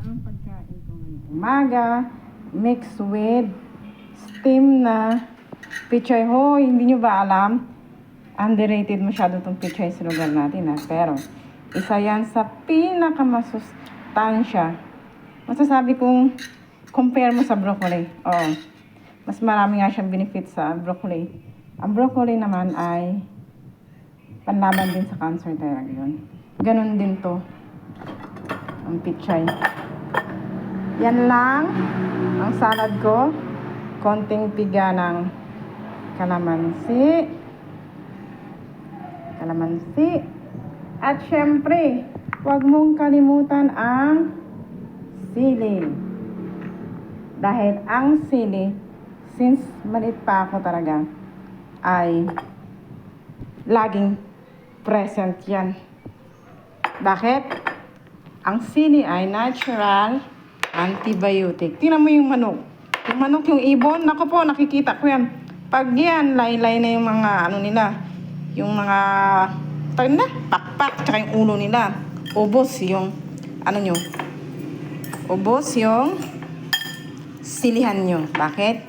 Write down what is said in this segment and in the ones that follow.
ang pagkain ko ngayong umaga. Mixed with steam na pichay. Hoy, hindi nyo ba alam? Underrated masyado itong pichay sa lugar natin, ha? Pero, isa yan sa pinakamasustansya. Masasabi kong compare mo sa broccoli. Oo. Mas marami nga siyang benefit sa broccoli. Ang broccoli naman ay panlaban din sa cancer talaga yun. Ganon din to. Ang pichay. Yan lang ang salad ko. Konting piga ng kalamansi. At syempre, huwag mong kalimutan ang sili. Dahil ang sili, since maliit pa ako talaga, ay laging present yan. Bakit? Ang sili ay natural antibiotic. Tingnan mo yung manok. Yung manok, yung ibon, naku po, nakikita ko yan. Pag yan, laylay na yung mga ano nila, yung mga tawag na, pakpak, tsaka yung ulo nila. Ubos yung ano nyo. Ubos yung silihan nyo. Bakit?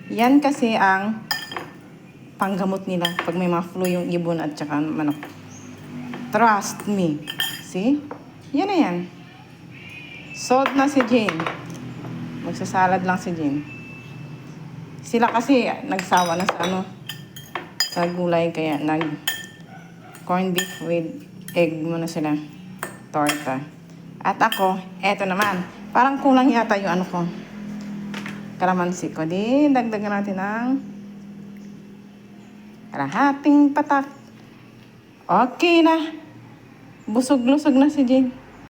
Yan kasi ang panggamot nila pag may mga flu yung ibon at tsaka manok. Trust me. See? Yan na yan. Salt na si Jane. Magsasalad lang si Jane. Sila kasi nagsawa na sa ano, sa gulay, kaya corned beef with egg muna sila. Torta. At ako, eto naman. Parang kulang yata yung ano ko. Kalamansi ko. Di, dagdagan natin ng kalahating patak. Okay na. Busog-lusog na si Jane.